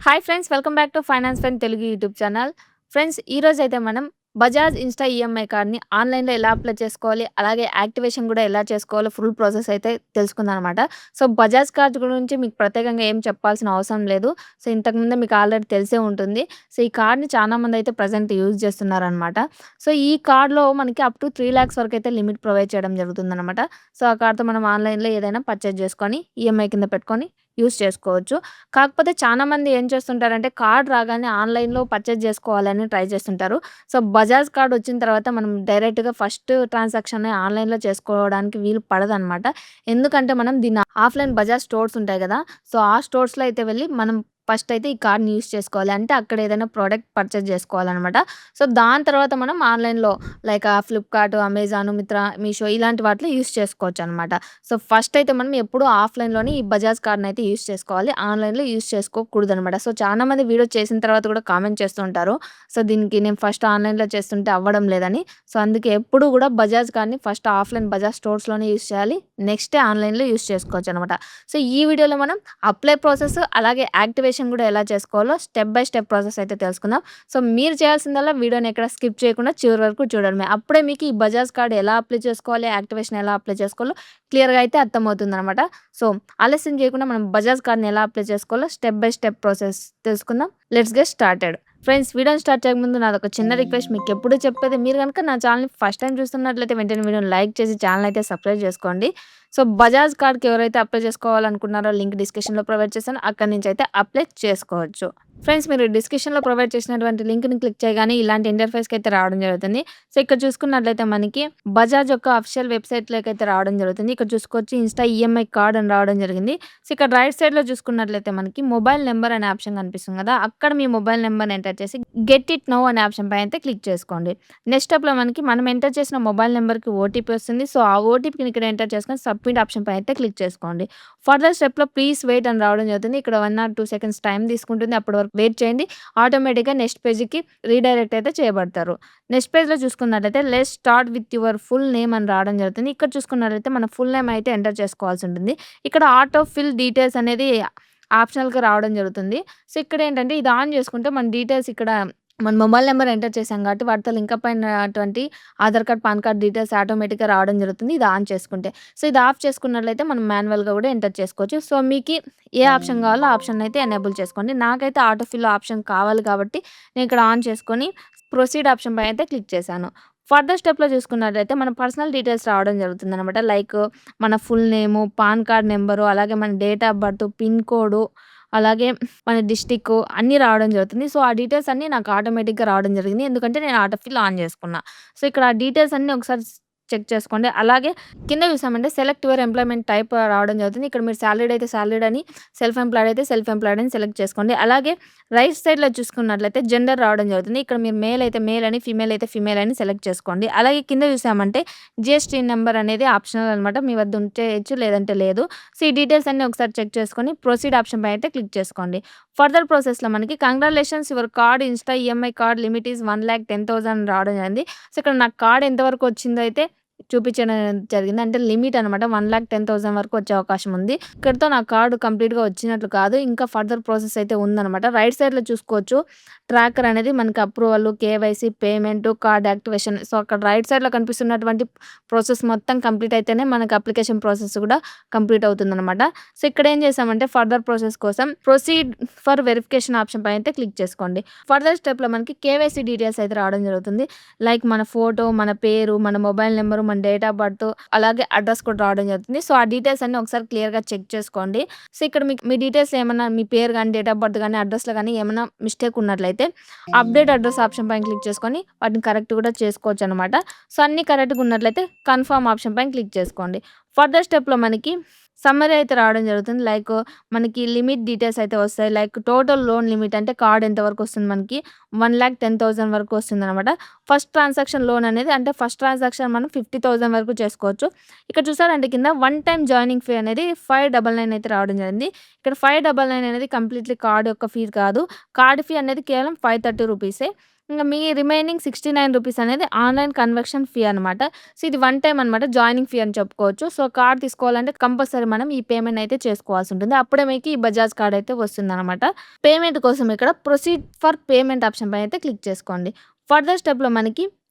Hi friends, welcome back to finance friend Telugu YouTube channel. Friends, ఈరోజైతే మనం Bajaj Insta EMI కార్డ్‌ని ఆన్‌లైన్‌లో ఎలా అప్లై చేసుకోవాలి, అలాగే యాక్టివేషన్ కూడా ఎలా చేసుకోవాలో ఫుల్ ప్రాసెస్ అయితే తెలుసుకుందాం అనమాట. సో, బజాజ్ కార్డ్ గురించి మీకు ప్రత్యేకంగా ఏం చెప్పాల్సిన అవసరం లేదు. సో, ఇంతకుముందే మీకు ఆల్రెడీ తెలిసే ఉంటుంది. సో, ఈ కార్డ్‌ని చాలామంది అయితే ప్రెజెంట్ యూజ్ చేస్తున్నారనమాట. సో, ఈ కార్డ్‌లో మనకి అప్ టు 3,00,000 వరకైతే లిమిట్ ప్రొవైడ్ చేయడం జరుగుతుందనమాట. సో, ఆ కార్డ్‌తో మనం ఆన్‌లైన్‌లో ఏదైనా పర్చేజ్ చేసుకొని ఈఎంఐ కింద పెట్టుకొని యూజ్ చేసుకోవచ్చు. కాకపోతే చాలామంది ఏం చేస్తుంటారంటే కార్డ్ రాగానే ఆన్‌లైన్‌లో పర్చేజ్ జేసుకోవాలని ట్రై చేస్తుంటారు. సో, బజాజ్ కార్డ్ వచ్చిన తర్వాత మనం డైరెక్ట్‌గా ఫస్ట్ ట్రాన్సాక్షనే ఆన్‌లైన్‌లో చేసుకోవడానికి వీలు పడదనమాట. ఎందుకంటే మనం దీన్ని ఆఫ్‌లైన్ బజాజ్ స్టోర్స్ ఉంటాయి గదా! సో, ఆ స్టోర్స్‌లో అయితే వెళ్లి మనం ఫస్ట్ అయితే ఈ కార్డ్‌ని యూజ్ చేసుకోవాలి. అంటే అక్కడ ఏదైనా ప్రొడక్ట్ పర్చేజ్ జేసుకోవాలనమాట. సో, దాని తర్వాత మనం ఆన్‌లైన్‌లో like Flipkart, Amazon, Mitra, Meesho ఇలాంటి వాటిలో యూజ్ చేసుకోవచ్చనమాట. సో, ఫస్ట్ అయితే మనం ఎప్పుడూ ఆఫ్‌లైన్‌లోనే ఈ బజాజ్ కార్డ్‌నయితే యూజ్ చేసుకోవాలి. ఆన్‌లైన్‌లో యూజ్ చేసుకోకూడదనమాట. సో, చాలామంది వీడియో చేసిన తర్వాత కూడా కామెంట్ చేస్తూ ఉంటారు. సో, దీనికి నేను ఫస్ట్ ఆన్‌లైన్‌లో చేస్తుంటే అవ్వడం లేదని. సో, అందుకే ఎప్పుడూ కూడా బజాజ్ కార్డ్‌ని ఫస్ట్ ఆఫ్‌లైన్ బజాజ్ స్టోర్స్‌లోనే యూజ్ చేయాలి. నెక్స్టే ఆన్‌లైన్‌లో యూజ్ చేసుకోవచ్చనమాట. సో, ఈ వీడియోలో మనం అప్లై ప్రాసెస్ అలాగే యాక్టివేషన్ కూడా ఎలా చేసుకోవాలో స్టెప్ బై స్టెప్ ప్రాసెస్ అయితే తెలుసుకుందాం. సో, మీరు చేయాల్సిందల్లా వీడియోని ఎక్కడ స్కిప్ చేయకుండా చివరి వరకు చూడడమే. అప్పుడే మీకు ఈ బజాజ్ కార్డ్ ఎలా అప్లై చేసుకోవాలి, యాక్టివేషన్ ఎలా అప్లై చేసుకోవాలో క్లియర్‌గా అయితే అర్థమవుతుందనమాట. సో, ఆలస్యం చేయకుండా మనం బజాజ్ కార్డ్‌ని ఎలా అప్లై చేసుకోవాలో స్టెప్ బై స్టెప్ ప్రాసెస్ తెలుసుకుందాం. Let's get started. ఫ్రెండ్స్, వీడియోని స్టార్ట్ చేయకముందు నాదొక చిన్న రిక్వెస్ట్. మీకెప్పుడు చెప్పేది మీరు గనుక నా ఛానల్‌ని ఫస్ట్ టైమ్ చూస్తున్నట్లయితే వెంటనే వీడియోని లైక్ చేసి ఛానల్ అయితే సబ్స్క్రైబ్ చేసుకోండి. సో, బజాజ్ కార్డ్‌కి ఎవరైతే అప్లై చేసుకోవాలనుకున్నారో లింక్ డిస్క్రిప్షన్‌లో ప్రొవైడ్ చేశాను. అక్కడి నుంచి అయితే అప్లై చేసుకోవచ్చు. ఫ్రెండ్స్, మీరు డిస్క్రిప్షన్‌లో ప్రొవైడ్ చేసినటువంటి లింక్‌ని క్లిక్ చేయగానే ఇలాంటి ఇంటర్‌ఫేస్‌కి అయితే రావడం జరుగుతుంది. సో, ఇక్కడ చూసుకున్నట్లయితే మనకి బజాజ్ యొక్క అఫీషియల్ వెబ్‌సైట్‌లోకైతే రావడం జరుగుతుంది. ఇక్కడ చూసుకోవచ్చు ఇన్‌స్టా ఈఎంఐ కార్డ్ అని రావడం జరిగింది. సో, ఇక్కడ రైట్ సైడ్‌లో చూసుకున్నట్లయితే మనకి మొబైల్ నంబర్ అనే ఆప్షన్ కనిపిస్తుంది కదా! అక్కడ మీ మొబైల్ నంబర్‌ని ఎంటర్ చేసి గెట్ ఇట్ నౌ అనే ఆప్షన్ పైన అయితే క్లిక్ చేసుకోండి. నెక్స్ట్ స్టెప్‌లో మనకి మనం ఎంటర్ చేసిన మొబైల్ నంబర్‌కి ఓటీపీ వస్తుంది. సో, ఆ ఓటీపీని ఇక్కడ ఎంటర్ చేసుకొని సబ్మిట్ ఆప్షన్ పైన అయితే క్లిక్ చేసుకోండి. ఫర్దర్ స్టెప్‌లో ప్లీజ్ వెయిట్ అని రావడం జరుగుతుంది. ఇక్కడ 1 ఆర్ 2 సెకండ్స్ టైం తీసుకుంటుంది. అప్పటి వరకు వెయిట్ చేయండి. ఆటోమేటిక్‌గా నెక్స్ట్ పేజ్‌కి రీడైరెక్ట్ అయితే చేయబడతారు. నెక్స్ట్ పేజ్‌లో చూసుకున్నట్లయితే let's start with your full name అని రావడం జరుగుతుంది. ఇక్కడ చూసుకున్నట్లయితే మన ఫుల్ నేమ్ అయితే ఎంటర్ చేసుకోవాల్సి ఉంటుంది. ఇక్కడ ఆటో ఫిల్ డీటెయిల్స్ అనేది ఆప్షనల్‌గా రావడం జరుగుతుంది. సో, ఇక్కడేంటంటే ఇది ఆన్ చేసుకుంటే మన డీటెయిల్స్ ఇక్కడ మన మొబైల్ నంబర్ ఎంటర్ చేసాం కాబట్టి వాటితో లింకప్ అయినటువంటి Aadhaar card, pan card details ఆటోమేటిక్‌గా రావడం జరుగుతుంది. ఇది ఆన్ చేసుకుంటే. సో, ఇది ఆఫ్ చేసుకున్నట్లయితే మనం మాన్యువల్‌గా కూడా ఎంటర్ చేసుకోవచ్చు. సో, మీకి ఏ ఆప్షన్ కావాలో ఆ ఆప్షన్ అయితే ఎనేబుల్ చేసుకోండి. నాకైతే ఆటో ఫిల్ ఆప్షన్ కావాలి కాబట్టి నేను ఇక్కడ ఆన్ చేసుకొని ప్రొసీడ్ ఆప్షన్ పైన అయితే క్లిక్ చేశాను. ఫర్దర్ స్టెప్‌లో చూసుకున్నట్లయితే మన పర్సనల్ డీటెయిల్స్ రావడం జరుగుతుందనమాట. లైక్ మన full name, pan card number, అలాగే మన date of birth, pin code, అలాగే మన డిస్ట్రిక్కు అన్నీ రావడం జరుగుతుంది. సో, ఆ డీటెయిల్స్ అన్నీ నాకు ఆటోమేటిక్‌గా రావడం జరిగింది. ఎందుకంటే నేను ఆటో ఫిల్ ఆన్ చేసుకున్నా. సో, ఇక్కడ ఆ డీటెయిల్స్ అన్నీ ఒకసారి చెక్ చేసుకోండి. అలాగే కింద చూసామంటే సెలెక్ట్ యువర్ ఎంప్లాయ్‌మెంట్ టైప్ రావడం జరుగుతుంది. ఇక్కడ మీరు సాలరీడ్ అయితే సాలరీడ్ అని, సెల్ఫ్ ఎంప్లాయిడ్ అయితే సెల్ఫ్ ఎంప్లాయిడ్ అని సెలెక్ట్ చేసుకోండి. అలాగే రైట్ సైడ్‌లో చూసుకున్నట్లయితే జెండర్ రావడం జరుగుతుంది. ఇక్కడ మీరు మేల్ అయితే మేల్ అని, ఫీమేల్ అయితే ఫీమేల్ అని సెలెక్ట్ చేసుకోండి. అలాగే కింద చూసామంటే జీఎస్టీ నంబర్ అనేది ఆప్షనల్ అనమాట. మీ వద్ద ఉంటే ఇయచ్చు, లేదంటే లేదు. సో, ఈ డీటెయిల్స్ అన్నీ ఒకసారి చెక్ చేసుకొని ప్రొసీడ్ ఆప్షన్ పైన అయితే క్లిక్ చేసుకోండి. ఫర్దర్ ప్రాసెస్‌లో మనకి congratulations your card Insta EMI card limit is 1,10,000 రావడం జరిగింది. సో, ఇక్కడ నాకు కార్డ్ ఎంతవరకు వచ్చిందో అయితే చూపించడం జరిగింది. అంటే లిమిట్ అనమాట. 1,10,000 వరకు వచ్చే అవకాశం ఉంది. ఇక్కడితో నా కార్డ్ కంప్లీట్‌గా వచ్చినట్లు కాదు. ఇంకా ఫర్దర్ ప్రాసెస్ అయితే ఉందనమాట. రైట్ సైడ్‌లో చూసుకోవచ్చు. ట్రాకర్ అనేది మనకి approval, KYC, payment, card activation. So, అక్కడ రైట్ సైడ్‌లో కనిపిస్తున్నటువంటి ప్రాసెస్ మొత్తం కంప్లీట్ అయితేనే మనకి అప్లికేషన్ ప్రాసెస్ కూడా కంప్లీట్ అవుతుందనమాట. సో, ఇక్కడ ఏం చేసామంటే ఫర్దర్ ప్రాసెస్ కోసం ప్రొసీడ్ ఫర్ వెరిఫికేషన్ ఆప్షన్ పైన అయితే క్లిక్ చేసుకోండి. ఫర్దర్ స్టెప్‌లో మనకి కేవైసీ డీటెయిల్స్ అయితే రావడం జరుగుతుంది. లైక్ మన ఫోటో, మన పేరు, మన మొబైల్ నంబరు, మన డేట్ ఆఫ్ బర్త్, అలాగే అడ్రస్ కూడా రావడం జరుగుతుంది. సో, ఆ డీటెయిల్స్ అన్నీ ఒకసారి క్లియర్‌గా చెక్ చేసుకోండి. సో, ఇక్కడ మీకు మీ డీటెయిల్స్ ఏమన్నా మీ పేరు గాని, డేట్ ఆఫ్ బర్త్ గాని, అడ్రస్‌లో గాని ఏమన్నా మిస్టేక్ ఉన్నట్లయితే అప్డేట్ అడ్రస్ ఆప్షన్ పైన క్లిక్ చేసుకొని వాటిని కరెక్ట్ కూడా చేసుకోవచ్చనమాట. సో, అన్నీ కరెక్ట్‌గా ఉన్నట్లయితే కన్ఫర్మ్ ఆప్షన్ పైన క్లిక్ చేసుకోండి. ఫర్దర్ స్టెప్‌లో మనకి సమ్మరీ అయితే రావడం జరుగుతుంది. లైక్ మనకి లిమిట్ డీటెయిల్స్ అయితే వస్తాయి. లైక్ టోటల్ లోన్ లిమిట్ అంటే కార్డ్ ఎంతవరకు వస్తుంది మనకి 1,10,000 వరకు వస్తుందనమాట. ఫస్ట్ ట్రాన్సాక్షన్ లోన్ అనేది అంటే ఫస్ట్ ట్రాన్సాక్షన్ మనం 50,000 వరకు చేసుకోవచ్చు. ఇక్కడ చూసారంటే కింద వన్ టైమ్ జాయినింగ్ ఫీ అనేది 599 అయితే రావడం జరిగింది. ఇక్కడ 599 అనేది కంప్లీట్‌లీ కార్డ్ యొక్క ఫీ కాదు. కార్డ్ ఫీ అనేది కేవలం 530 రూపీసే. ఇంగ మీ రిమైనింగ్ రూ. 69 అనేది ఆన్‌లైన్ కన్వర్షన్ ఫీ అనమాట. సో, ఇది వన్ టైమ్ అనమాట. జాయినింగ్ ఫీ అని చెప్పుకోవచ్చు. సో, కార్డ్ తీసుకోవాలంటే కంపల్సరీ మనం ఈ పేమెంట్ అయితే చేసుకోవాల్సుంటుంది. అప్పుడే మీకు ఈ బజాజ్ కార్డ్ అయితే వస్తుందనమాట. పేమెంట్ కోసం ఇక్కడ ప్రొసీడ్ ఫర్ పేమెంట్ ఆప్షన్ పైన అయితే క్లిక్ చేసుకోండి. ఫర్దర్ స్టెప్‌లో మనకి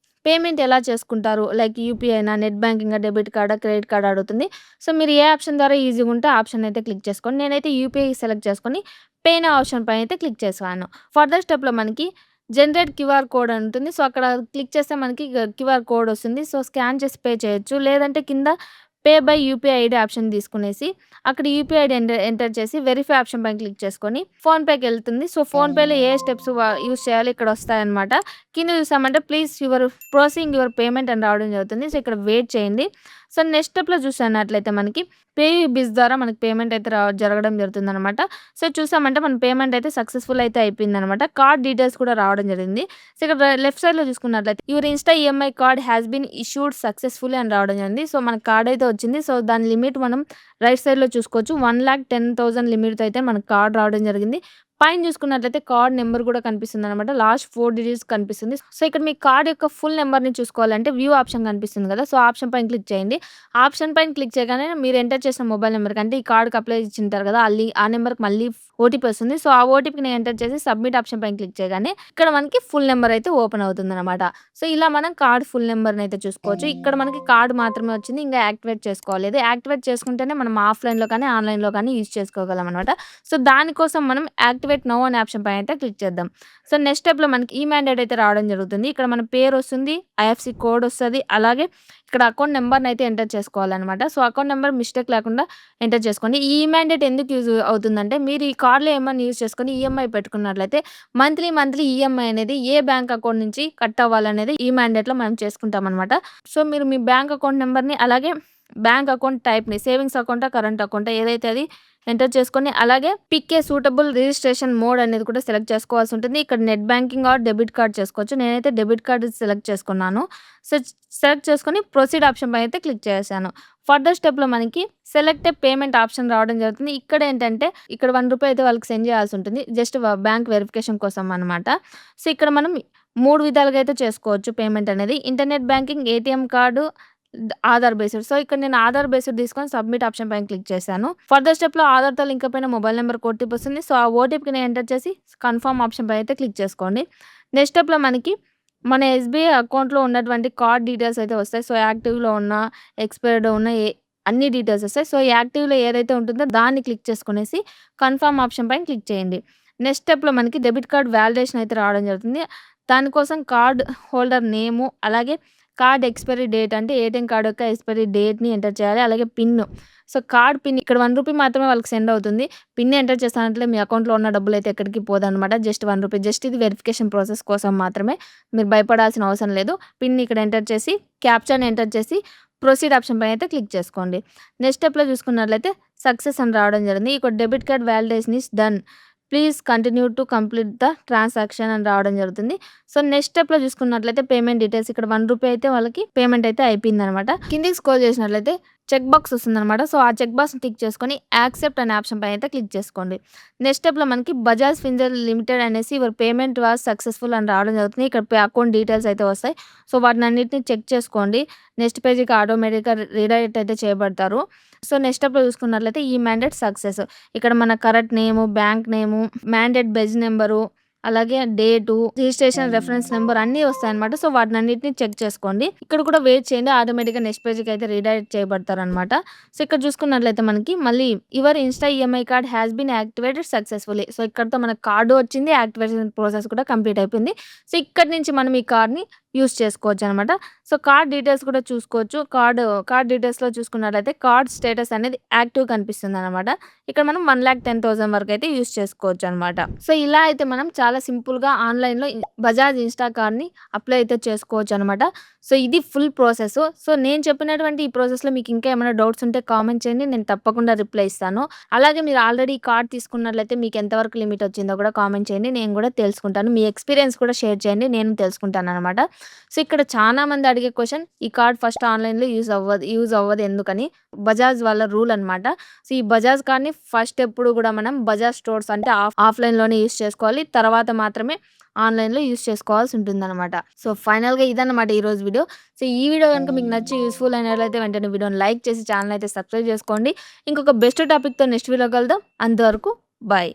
పేమెంట్ ఎలా చేసుకుంటారు? లైక్ యూపీఐనా, నెట్ బ్యాంకింగా, డెబిట్ కార్డా, క్రెడిట్ కార్డా అడుగుతుంది. సో, మీరు ఏ ఆప్షన్ ద్వారా ఈజీగా ఉంటే ఆ ఆప్షన్ అయితే క్లిక్ చేసుకోండి. నేనైతే యూపీఐ సెలెక్ట్ చేసుకొని పే నౌ ఆప్షన్ పైన అయితే క్లిక్ చేశాను. ఫర్దర్ స్టెప్‌లో మనకి జనరేట్ క్యూఆర్ కోడ్ అని ఉంటుంది. సో, అక్కడ క్లిక్ చేస్తే మనకి క్యూఆర్ కోడ్ వస్తుంది. సో, స్కాన్ చేసి పే చేయొచ్చు. లేదంటే కింద pay by UPI ID option తీసుకునేసి అక్కడ యూపీఐ ఐడీ ఎంటర్ చేసి వెరిఫై ఆప్షన్ పైన క్లిక్ చేసుకొని ఫోన్‌పేకెళ్తుంది. సో, ఫోన్‌పేలో ఏ స్టెప్స్ యూజ్ చేయాలో ఇక్కడ వస్తాయన్నమాట. కింద చూసామంటే ప్లీజ్ ప్రాసెసింగ్ యువర్ పేమెంట్ అని రావడం జరుగుతుంది. సో, ఇక్కడ వెయిట్ చేయండి. సో, నెక్స్ట్ స్టెప్‌లో చూస్తున్నట్లయితే మనకి పే బిస్ ద్వారా మనకి పేమెంట్ అయితే జరగడం జరుగుతుందనమాట. సో, చూసామంటే మన పేమెంట్ అయితే సక్సెస్‌ఫుల్ అయితే అయిపోయిందనమాట. కార్డ్ డీటెయిల్స్ కూడా రావడం జరిగింది. సో, ఇక్కడ లెఫ్ట్ సైడ్‌లో చూసుకున్నట్లయితే your insta EMI card has been issued successfully అని రావడం జరిగింది. సో, మన కార్డ్ అయితే వచ్చింది. సో, దాని లిమిట్ మనం రైట్ సైడ్‌లో చూసుకోవచ్చు. 1,10,000 లిమిట్‌తో అయితే మనకు కార్డ్ రావడం జరిగింది. పైన చూసుకున్నట్లయితే కార్డ్ నంబర్ కూడా కనిపిస్తుందనమాట. లాస్ట్ 4 డిజిట్స్ కనిపిస్తుంది. సో, ఇక్కడ మీ కార్డ్ యొక్క ఫుల్ నంబర్‌ని చూసుకోవాలంటే వ్యూ ఆప్షన్ కనిపిస్తుంది కదా! సో, ఆప్షన్ పైన క్లిక్ చేయండి. ఆప్షన్ పైన క్లిక్ చేయగానే మీరు ఎంటర్ చేసిన మొబైల్ నంబర్‌కి అంటే ఈ కార్డ్‌కి అప్లై ఇచ్చింటారు కదా! ఆ నంబర్‌కి మళ్ళీ ఓటీపీ వస్తుంది. సో, ఆ ఓటీపీని ఎంటర్ చేసి సబ్మిట్ ఆప్షన్ పైన క్లిక్ చేయగానే ఇక్కడ మనకి ఫుల్ నంబర్ అయితే ఓపెన్ అవుతుందనమాట. సో, ఇలా మనం కార్డ్ ఫుల్ నంబర్‌ని అయితే చూసుకోవచ్చు. ఇక్కడ మనకి కార్డ్ మాత్రమే వచ్చింది. ఇంకా యాక్టివేట్ చేసుకోవాలి. ఇది యాక్టివేట్ చేసుకుంటేనే మనం ఆఫ్‌లైన్‌లో కానీ, ఆన్‌లైన్‌లో కానీ యూజ్ చేసుకోగలం అనమాట. సో, దానికోసం మనం యాక్టివేట్ నౌ అనే ఆప్షన్ పైన అయితే క్లిక్ చేద్దాం. సో, నెక్స్ట్ స్టెప్‌లో మనకి ఈ మ్యాండేట్ అయితే రావడం జరుగుతుంది. ఇక్కడ మన పేరు వస్తుంది. ఐఎఫ్‌సీ కోడ్ వస్తది. అలాగే ఇక్కడ అకౌంట్ నంబర్‌ని అయితే ఎంటర్ చేసుకోవాలనమాట. సో, అకౌంట్ నంబర్ మిస్టేక్ లేకుండా ఎంటర్ చేసుకోండి. ఈ మ్యాండేట్ ఎందుకు యూజ్ అవుతుందంటే మీరు ఈ కార్డ్‌లో ఏమన్నా యూజ్ చేసుకొని ఈఎంఐ పెట్టుకున్నట్లయితే మంత్లీ ఈఎంఐ అనేది ఏ బ్యాంక్ అకౌంట్ నుంచి కట్ అవ్వాలనేది ఈ మ్యాండేట్‌లో మనం చేసుకుంటామనమాట. సో, మీరు మీ బ్యాంక్ అకౌంట్ నంబర్‌ని అలాగే బ్యాంక్ అకౌంట్ టైప్‌ని సేవింగ్స్ అకౌంటా, కరెంట్ అకౌంటా ఏదైతే అది ఎంటర్ చేసుకొని అలాగే pick a suitable registration mode అనేది కూడా సెలెక్ట్ చేసుకోవాల్సి ఉంటుంది. ఇక్కడ net banking or debit card చేసుకోవచ్చు. నేనైతే డెబిట్ కార్డ్ సెలెక్ట్ చేసుకున్నాను. సో, సెలెక్ట్ చేసుకొని ప్రొసీడ్ ఆప్షన్ పైన అయితే క్లిక్ చేశాను. ఫర్దర్ స్టెప్‌లో మనకి సెలెక్ట్ ఏ పేమెంట్ ఆప్షన్ రావడం జరుగుతుంది. ఇక్కడ ఏంటంటే ఇక్కడ రూ. 1 అయితే వాళ్ళకి సెండ్ చేయాల్సి ఉంటుంది. జస్ట్ బ్యాంక్ వెరిఫికేషన్ కోసం అనమాట. సో, ఇక్కడ మనం 3 విధాలుగా అయితే చేసుకోవచ్చు పేమెంట్ అనేది. Internet banking, ATM card, Aadhaar based. So, ఇక్కడ నేను ఆధార్ బేస్డ్ తీసుకొని సబ్మిట్ ఆప్షన్ పైన క్లిక్ చేశాను. ఫర్దర్ స్టెప్‌లో ఆధార్‌తో లింక్ అయిపోయిన మొబైల్ నంబర్‌కి ఓటీపీ వస్తుంది. సో, ఆ ఓటీపీని ఎంటర్ చేసి కన్ఫర్మ్ ఆప్షన్ పైన అయితే క్లిక్ చేసుకోండి. నెక్స్ట్ స్టెప్‌లో మనకి మన ఎస్‌బీఐ అకౌంట్‌లో ఉన్నటువంటి కార్డ్ డీటెయిల్స్ అయితే వస్తాయి. సో, యాక్టివ్‌లో ఉన్న, ఎక్స్‌పైర్డ్ ఉన్న అన్ని డీటెయిల్స్ వస్తాయి. సో, యాక్టివ్‌లో ఏదైతే ఉంటుందో దాన్ని క్లిక్ చేసుకునేసి కన్ఫర్మ్ ఆప్షన్ పైన క్లిక్ చేయండి. నెక్స్ట్ స్టెప్‌లో మనకి డెబిట్ కార్డ్ వాలిడేషన్ అయితే రావడం జరుగుతుంది. దానికోసం కార్డ్ హోల్డర్ నేము అలాగే కార్డ్ ఎక్స్‌పైరీ డేట్ అంటే ఏటీఎం కార్డ్ యొక్క ఎక్స్‌పైరీ డేట్‌ని ఎంటర్ చేయాలి. అలాగే పిన్. సో, కార్డ్ పిన్ ఇక్కడ రూ. 1 మాత్రమే వాళ్ళకి సెండ్ అవుతుంది. పిన్ ఎంటర్ చేస్తానంటే మీ అకౌంట్‌లో ఉన్న డబ్బులైతే ఎక్కడికి పోదనమాట. జస్ట్ రూ. 1 జస్ట్ ఇది వెరిఫికేషన్ ప్రాసెస్ కోసం మాత్రమే. మీరు భయపడాల్సిన అవసరం లేదు. పిన్ ఇక్కడ ఎంటర్ చేసి క్యాప్చాని ఎంటర్ చేసి ప్రొసీడ్ ఆప్షన్ పైన అయితే క్లిక్ చేసుకోండి. నెక్స్ట్ స్టెప్‌లో చూసుకున్నట్లయితే సక్సెస్ అని రావడం జరిగింది. ఇక్కడ debit card validation is done. Please continue to complete the transaction అని రావడం జరుగుతుంది. సో, నెక్స్ట్ స్టెప్‌లో చూసుకున్నట్లయితే పేమెంట్ డీటెయిల్స్ ఇక్కడ రూ. 1 అయితే వాళ్ళకి పేమెంట్ అయితే అయిపోయిందనమాట. కిందికి స్క్రోల్ చేసినట్లయితే చెక్ బాక్స్ వస్తుందనమాట. సో, ఆ చెక్ బాక్స్‌ని టిక్ చేసుకొని యాక్సెప్ట్ అనే ఆప్షన్ పైన అయితే క్లిక్ చేసుకోండి. నెక్స్ట్ స్టెప్‌లో మనకి బజాజ్ ఫిన్సర్వ్ లిమిటెడ్ అనేసి యువర్ పేమెంట్ వాస్ సక్సెస్‌ఫుల్ అని రావడం జరుగుతుంది. ఇక్కడ అకౌంట్ డీటెయిల్స్ అయితే వస్తాయి. సో, వాటినన్నిటిని చెక్ చేసుకోండి. నెక్స్ట్ పేజ్‌కి ఆటోమేటిక్‌గా రీడైరెక్ట్ అయితే చేయబడతారు. సో, నెక్స్ట్ స్టెప్‌లో చూసుకున్నట్లయితే ఈ మ్యాండేట్ సక్సెస్. ఇక్కడ మన correct name, bank name, mandate బెజ్ నంబరు, అలాగే డేటు, రిజిస్ట్రేషన్ రెఫరెన్స్ నంబర్ అన్నీ వస్తాయన్నమాట. సో, వాటినన్నిటిని చెక్ చేసుకోండి. ఇక్కడ కూడా వెయిట్ చేయండి. ఆటోమేటిక్‌గా నెక్స్ట్ పేజ్‌కి అయితే రీడైరెక్ట్ చేయబడతారనమాట. సో, ఇక్కడ చూసుకున్నట్లయితే మనకి మళ్ళీ your insta EMI card has been activated successfully. So, ఇక్కడితో మనకు కార్డు వచ్చింది. యాక్టివేషన్ ప్రాసెస్ కూడా కంప్లీట్ అయిపోయింది. సో, ఇక్కడి నుంచి మనం ఈ కార్డ్‌ని యూజ్ చేసుకోవచ్చనమాట. సో, కార్డ్ డీటెయిల్స్ కూడా చూసుకోవచ్చు. కార్డ్ డీటెయిల్స్‌లో చూసుకున్నట్లయితే కార్డ్ స్టేటస్ అనేది యాక్టివ్ కనిపిస్తుందనమాట. ఇక్కడ మనం 1,10,000 వరకు అయితే యూజ్ చేసుకోవచ్చనమాట. సో, ఇలా అయితే మనం చాలా సింపుల్‌గా ఆన్‌లైన్‌లో బజాజ్ ఇన్‌స్టా కార్డ్‌ని అప్లై అయితే చేసుకోవచ్చనమాట. సో, ఇది ఫుల్ ప్రాసెస్. సో, నేను చెప్పినటువంటి ఈ ప్రాసెస్‌లో మీకు ఇంకా ఏమైనా డౌట్స్ ఉంటే కామెంట్ చేయండి. నేను తప్పకుండా రిప్లై ఇస్తాను. అలాగే మీరు ఆల్రెడీ కార్డ్ తీసుకున్నట్లయితే మీకు ఎంతవరకు లిమిట్ వచ్చిందో కూడా కామెంట్ చేయండి. నేను కూడా తెలుసుకుంటాను. మీ ఎక్స్‌పీరియన్స్ కూడా షేర్ చేయండి. నేను తెలుసుకుంటాననమాట. సో, ఇక్కడ చానామంది అడిగే క్వెషన్ ఈ కార్డ్ ఫస్ట్ ఆన్‌లైన్‌లో యూజ్ అవ్వదు ఎందుకని? బజాజ్ వాళ్ళ రూల్ అనమాట. సో, ఈ బజాజ్ కార్డ్‌ని ఫస్ట్ ఎప్పుడు గూడా మనం బజాజ్ స్టోర్స్ అంటే ఆఫ్‌లైన్‌లోనే యూజ్ చేసుకోవాలి. తర్వాత మాత్రమే ఆన్‌లైన్‌లో యూజ్ చేసుకోవాల్సి ఉంటుందనమాట. సో, ఫైనల్‌గా ఇదన్నమాట ఈరోజు వీడియో. సో, ఈ వీడియో గనుక మీకు నచ్చి యూజ్‌ఫుల్ అయినట్లయితే వెంటనే వీడియోని లైక్ చేసి ఛానెల్ అయితే సబ్స్క్రైబ్ చేసుకోండి. ఇంకొక బెస్ట్ టాపిక్‌తో నెక్స్ట్ వీడియోలో కలుద్దాం. అంతవరకు బాయ్.